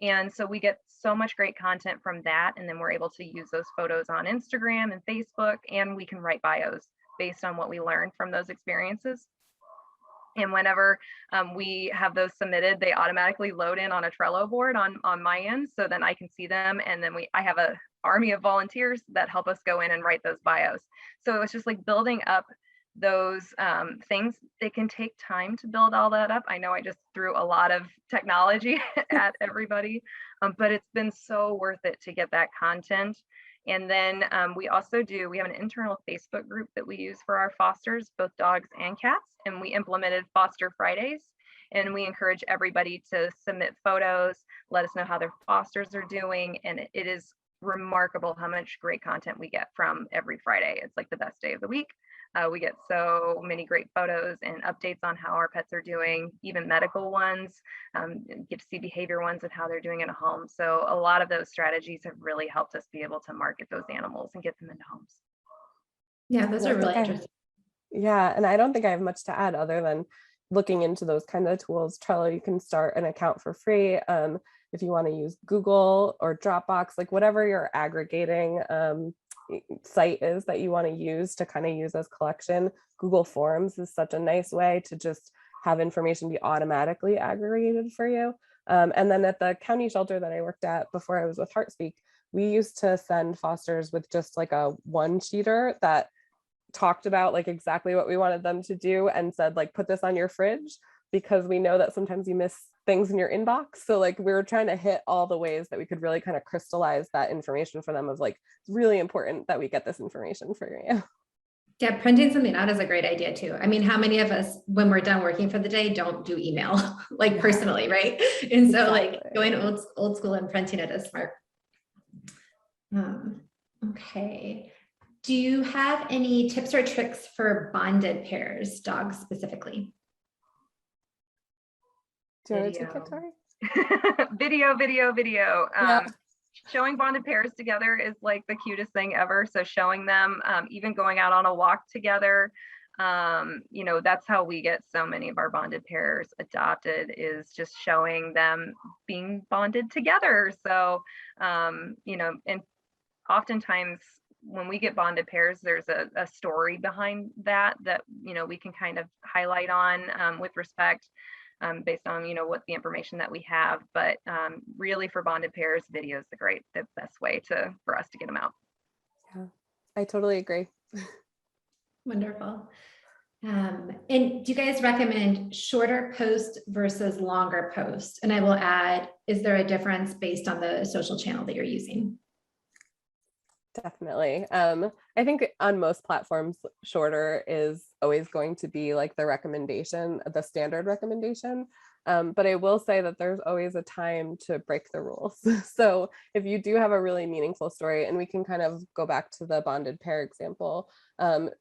And so we get so much great content from that. And then we're able to use those photos on Instagram and Facebook, and we can write bios based on what we learned from those experiences. And whenever we have those submitted, they automatically load in on a Trello board on my end, so then I can see them. And then I have a army of volunteers that help us go in and write those bios. So it's just like building up those things. It can take time to build all that up. I know I just threw a lot of technology at everybody, but it's been so worth it to get that content. And then we have an internal Facebook group that we use for our fosters, both dogs and cats. And we implemented Foster Fridays. And we encourage everybody to submit photos, let us know how their fosters are doing. And it is remarkable how much great content we get from every Friday. It's like the best day of the week. We get so many great photos and updates on how our pets are doing, even medical ones, get to see behavior ones and how they're doing in a home. So a lot of those strategies have really helped us be able to market those animals and get them into homes. Yeah, those are really interesting. Yeah, and I don't think I have much to add other than looking into those kind of tools. Trello, you can start an account for free. If you want to use Google or Dropbox, like whatever your aggregating site is that you want to use to kind of use as collection, Google Forms is such a nice way to just have information be automatically aggregated for you. And then at the county shelter that I worked at before I was with HeartSpeak, we used to send fosters with just like a one-sheeter that talked about like exactly what we wanted them to do and said like, put this on your fridge, because we know that sometimes you miss things in your inbox. So like we were trying to hit all the ways that we could really kind of crystallize that information for them of like, it's really important that we get this information for you. Yeah, printing something out is a great idea too. I mean, how many of us, when we're done working for the day, don't do email like personally, right? And so like going old school and printing it is smart. Okay. Do you have any tips or tricks for bonded pairs, dogs specifically? Do you want to take it, Tori? Video. Yeah. Showing bonded pairs together is like the cutest thing ever. So showing them, even going out on a walk together, that's how we get so many of our bonded pairs adopted, is just showing them being bonded together. So, and oftentimes when we get bonded pairs, there's a story behind that we can kind of highlight on with respect. Based on what the information that we have, but really for bonded pairs, video is the best way for us to get them out. Yeah, I totally agree. Wonderful. And do you guys recommend shorter posts versus longer posts? And I will add, is there a difference based on the social channel that you're using? Definitely. I think on most platforms, shorter is always going to be like the recommendation, the standard recommendation. But I will say that there's always a time to break the rules. So if you do have a really meaningful story, and we can kind of go back to the bonded pair example,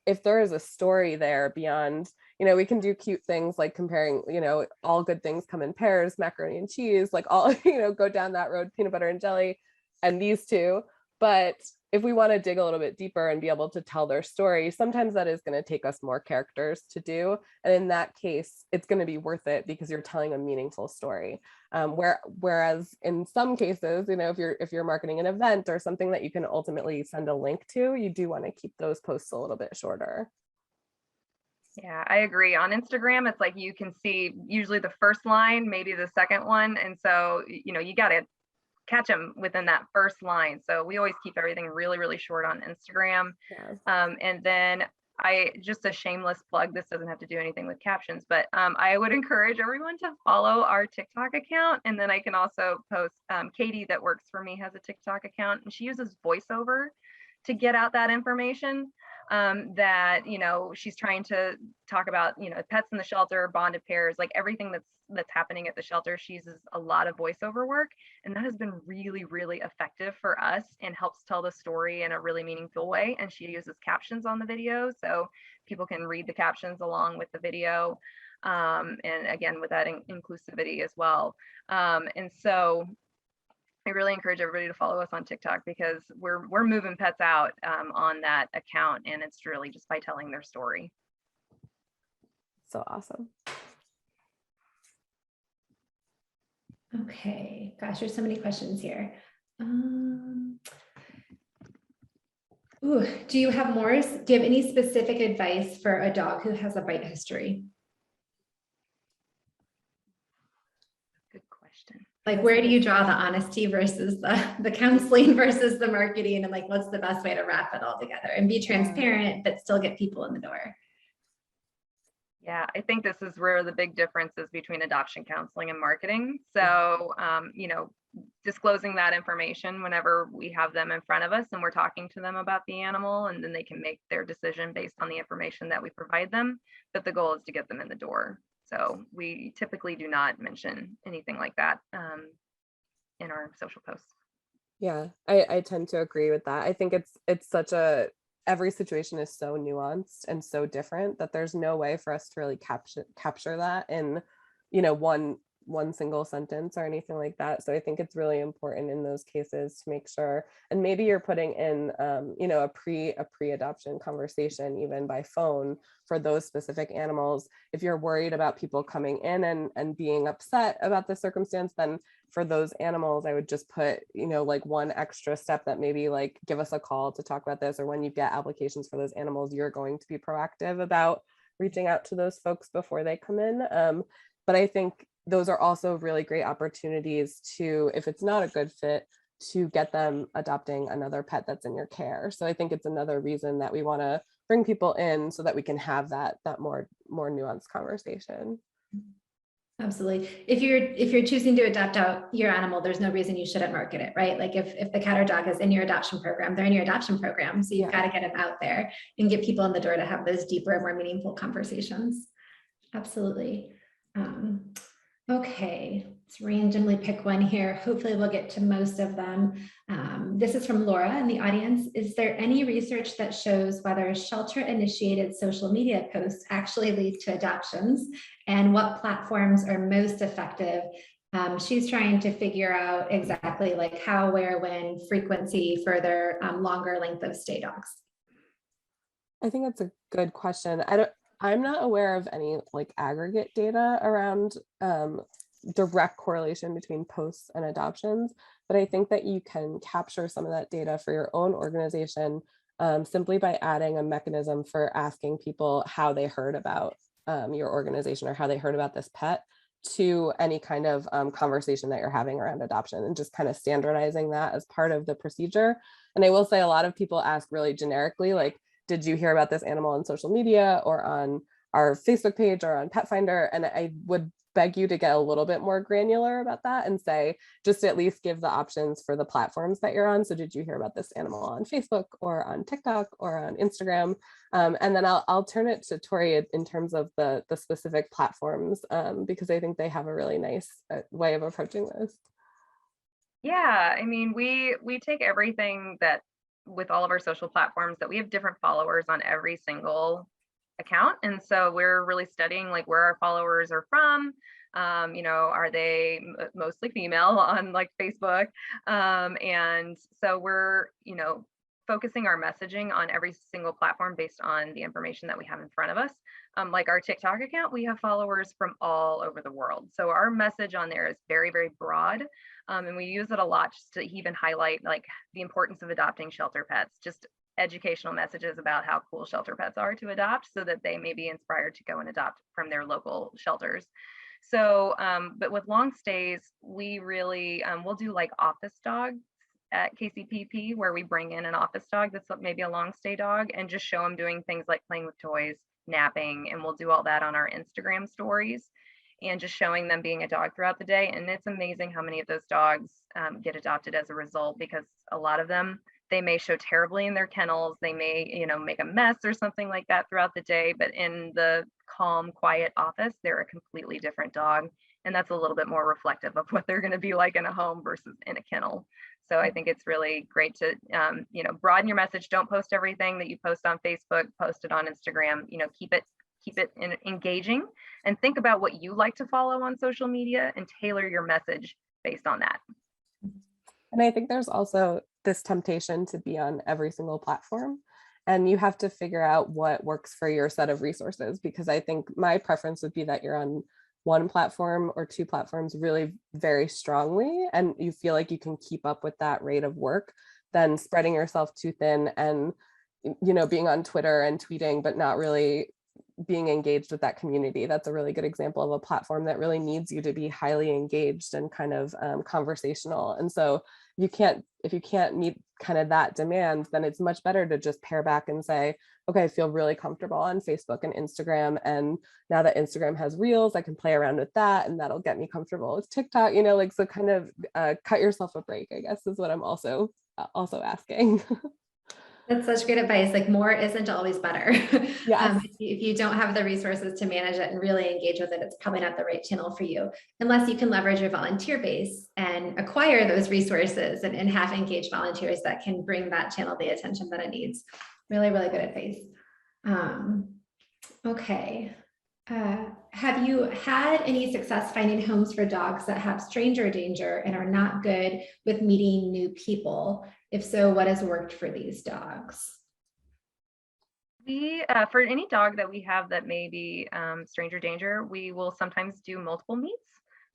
if there is a story there beyond, we can do cute things like comparing, all good things come in pairs, macaroni and cheese, like all, go down that road, peanut butter and jelly, and these two. But if we want to dig a little bit deeper and be able to tell their story, sometimes that is going to take us more characters to do. And in that case, it's going to be worth it because you're telling a meaningful story. Whereas in some cases, if you're marketing an event or something that you can ultimately send a link to, you do want to keep those posts a little bit shorter. Yeah, I agree. On Instagram, it's like you can see usually the first line, maybe the second one. And so, you got to catch them within that first line. So we always keep everything really, really short on Instagram. Yeah. And then just a shameless plug, this doesn't have to do anything with captions, but I would encourage everyone to follow our TikTok account. And then I can also post, Katie that works for me has a TikTok account, and she uses voiceover to get out that information that, she's trying to talk about, pets in the shelter, bonded pairs, like everything that's happening at the shelter. She uses a lot of voiceover work, and that has been really, really effective for us and helps tell the story in a really meaningful way. And she uses captions on the video, so people can read the captions along with the video. And again, with that inclusivity as well. And so I really encourage everybody to follow us on TikTok, because we're moving pets out on that account, and it's really just by telling their story. So awesome. Okay, gosh, there's so many questions here. Do you have more? Do you have any specific advice for a dog who has a bite history? Good question. Like, where do you draw the honesty versus the counseling versus the marketing, and like, what's the best way to wrap it all together and be transparent, but still get people in the door? Yeah, I think this is where the big difference is between adoption counseling and marketing. So, disclosing that information whenever we have them in front of us and we're talking to them about the animal, and then they can make their decision based on the information that we provide them. But the goal is to get them in the door. So we typically do not mention anything like that in our social posts. Yeah, I tend to agree with that. I think it's such a every situation is so nuanced and so different that there's no way for us to really capture that in, one single sentence or anything like that. So I think it's really important in those cases to make sure, and maybe you're putting in, a pre-adoption conversation, even by phone, for those specific animals. If you're worried about people coming in and being upset about the circumstance, then for those animals, I would just put, like one extra step that maybe like give us a call to talk about this, or when you get applications for those animals, you're going to be proactive about reaching out to those folks before they come in. But I think those are also really great opportunities to, if it's not a good fit, to get them adopting another pet that's in your care. So I think it's another reason that we want to bring people in so that we can have that more nuanced conversation. Absolutely. If you're choosing to adopt out your animal, there's no reason you shouldn't market it, right? Like if the cat or dog is in your adoption program, they're in your adoption program. So you've got to get them out there and get people in the door to have those deeper, more meaningful conversations. Absolutely. Okay, let's randomly pick one here. Hopefully we'll get to most of them. This is from Laura in the audience. Is there any research that shows whether shelter-initiated social media posts actually lead to adoptions, and what platforms are most effective? She's trying to figure out exactly like how, where, when, frequency for their longer length of stay dogs. I think that's a good question. I'm not aware of any like aggregate data around direct correlation between posts and adoptions, but I think that you can capture some of that data for your own organization simply by adding a mechanism for asking people how they heard about your organization or how they heard about this pet to any kind of conversation that you're having around adoption, and just kind of standardizing that as part of the procedure. And I will say a lot of people ask really generically, like, did you hear about this animal on social media or on our Facebook page or on Pet Finder? And I would beg you to get a little bit more granular about that and say, just at least give the options for the platforms that you're on. So did you hear about this animal on Facebook or on TikTok or on Instagram? And then I'll turn it to Tori in terms of the specific platforms, because I think they have a really nice way of approaching this. Yeah, I mean, we take everything that with all of our social platforms, that we have different followers on every single account. And so we're really studying like where our followers are from. Are they mostly female on like Facebook? And so we're, focusing our messaging on every single platform based on the information that we have in front of us. Like our TikTok account, we have followers from all over the world. So our message on there is very, very broad. And we use it a lot just to even highlight like the importance of adopting shelter pets, just educational messages about how cool shelter pets are to adopt so that they may be inspired to go and adopt from their local shelters. So, but with long stays, we really, we'll do like office dogs at KCPP, where we bring in an office dog that's maybe a long stay dog and just show them doing things like playing with toys, napping, and we'll do all that on our Instagram stories and just showing them being a dog throughout the day. And it's amazing how many of those dogs get adopted as a result, because a lot of them, they may show terribly in their kennels. They may, make a mess or something like that throughout the day, but in the calm, quiet office, they're a completely different dog. And that's a little bit more reflective of what they're going to be like in a home versus in a kennel. So I think it's really great to, broaden your message. Don't post everything that you post on Facebook, post it on Instagram, keep it engaging, and think about what you like to follow on social media and tailor your message based on that. And I think there's also this temptation to be on every single platform, and you have to figure out what works for your set of resources, because I think my preference would be that you're on one platform or two platforms really very strongly, and you feel like you can keep up with that rate of work, than spreading yourself too thin and, being on Twitter and tweeting, but not really being engaged with that community. That's a really good example of a platform that really needs you to be highly engaged and kind of conversational. And so if you can't meet kind of that demand, then it's much better to just pare back and say, okay, I feel really comfortable on Facebook and Instagram. And now that Instagram has Reels, I can play around with that, and that'll get me comfortable with TikTok, so kind of cut yourself a break, I guess, is what I'm also asking. That's such great advice. Like, more isn't always better. Yes. If you don't have the resources to manage it and really engage with it, it's probably not the right channel for you, unless you can leverage your volunteer base and acquire those resources and have engaged volunteers that can bring that channel the attention that it needs. Really, really good advice. Okay. Have you had any success finding homes for dogs that have stranger danger and are not good with meeting new people? If so, what has worked for these dogs? We, for any dog that we have that may be stranger danger, we will sometimes do multiple meets.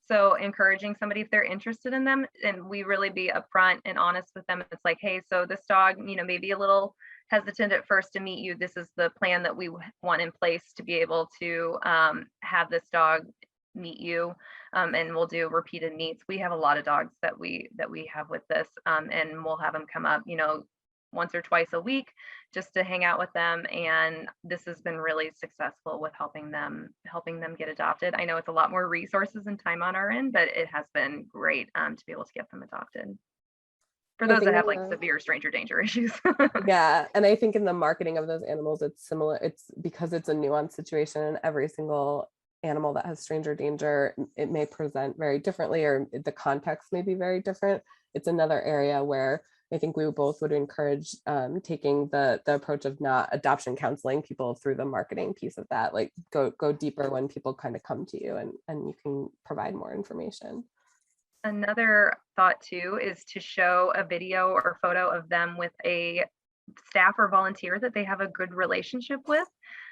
So encouraging somebody if they're interested in them, and we really be upfront and honest with them. It's like, hey, so this dog, maybe a little hesitant at first to meet you. This is the plan that we want in place to be able to have this dog meet you, and we'll do repeated meets. We have a lot of dogs that we have with this, and we'll have them come up, once or twice a week just to hang out with them, and this has been really successful with helping them get adopted. I know it's a lot more resources and time on our end, but it has been great to be able to get them adopted for those that have like severe stranger danger issues. Yeah, and I think in the marketing of those animals, it's similar. It's because it's a nuanced situation, and every single animal that has stranger danger, it may present very differently, or the context may be very different. It's another area where I think we both would encourage taking the approach of not adoption counseling people through the marketing piece of that, like go deeper when people kind of come to you, and you can provide more information. Another thought too is to show a video or photo of them with a staff or volunteer that they have a good relationship with,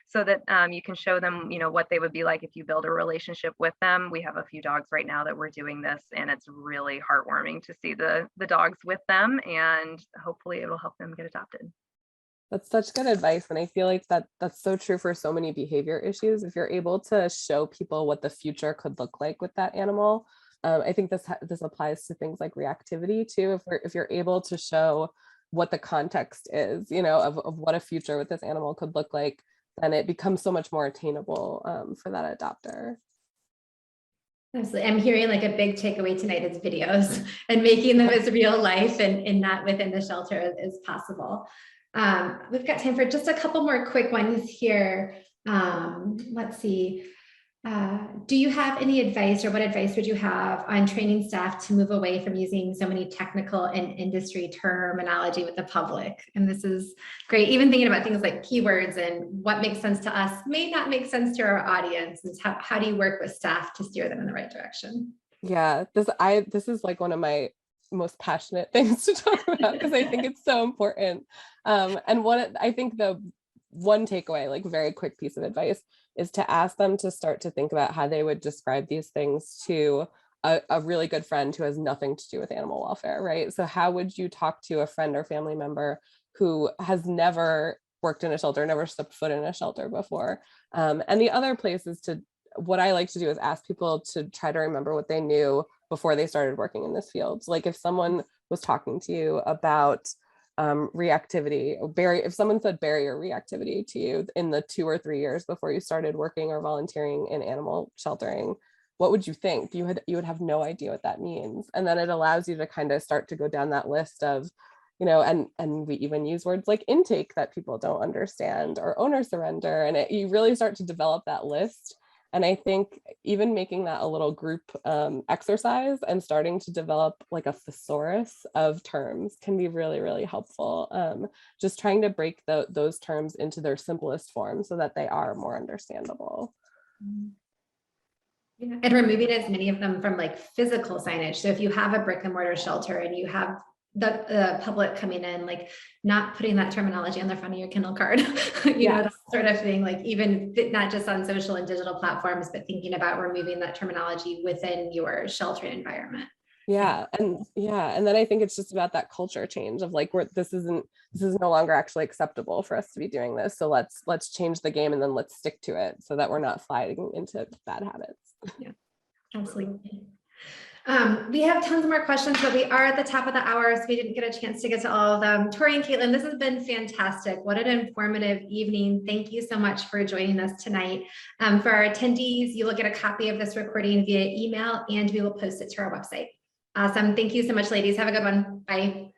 so that you can show them, what they would be like if you build a relationship with them. We have a few dogs right now that we're doing this, and it's really heartwarming to see the dogs with them, and hopefully it'll help them get adopted. That's such good advice. And I feel like that's so true for so many behavior issues. If you're able to show people what the future could look like with that animal, I think this applies to things like reactivity too. If you're able to show what the context is, of what a future with this animal could look like, then it becomes so much more attainable for that adopter. Absolutely. I'm hearing like a big takeaway tonight is videos and making them as real life and not within the shelter as possible. We've got time for just a couple more quick ones here. Let's see. Do you have any advice, or what advice would you have on training staff to move away from using so many technical and industry terminology with the public? And this is great. Even thinking about things like keywords and what makes sense to us may not make sense to our audience. Is how do you work with staff to steer them in the right direction? Yeah, this is like one of my most passionate things to talk about, because I think it's so important. And I think the one takeaway, like very quick piece of advice, is to ask them to start to think about how they would describe these things to a really good friend who has nothing to do with animal welfare, right? So how would you talk to a friend or family member who has never worked in a shelter, never stepped foot in a shelter before? And the other place is what I like to do is ask people to try to remember what they knew before they started working in this field. So like if someone was talking to you about reactivity, if someone said barrier reactivity to you in the 2 or 3 years before you started working or volunteering in animal sheltering, what would you think? You would have no idea what that means. And then it allows you to kind of start to go down that list of, and we even use words like intake that people don't understand, or owner surrender, and you really start to develop that list. And I think even making that a little group exercise and starting to develop like a thesaurus of terms can be really, really helpful. Just trying to break those terms into their simplest form so that they are more understandable. Yeah. And removing as many of them from like physical signage. So if you have a brick and mortar shelter and you have the public coming in, like not putting that terminology on the front of your Kindle card, that sort of thing, like even not just on social and digital platforms, but thinking about removing that terminology within your sheltering environment. And then I think it's just about that culture change of like, this is no longer actually acceptable for us to be doing this. So let's change the game, and then let's stick to it so that we're not sliding into bad habits. Yeah, absolutely. We have tons more questions, but we are at the top of the hour, so we didn't get a chance to get to all of them. Tori and Caitlin, this has been fantastic. What an informative evening. Thank you so much for joining us tonight. For our attendees, you will get a copy of this recording via email, and we will post it to our website. Awesome. Thank you so much, ladies. Have a good one. Bye.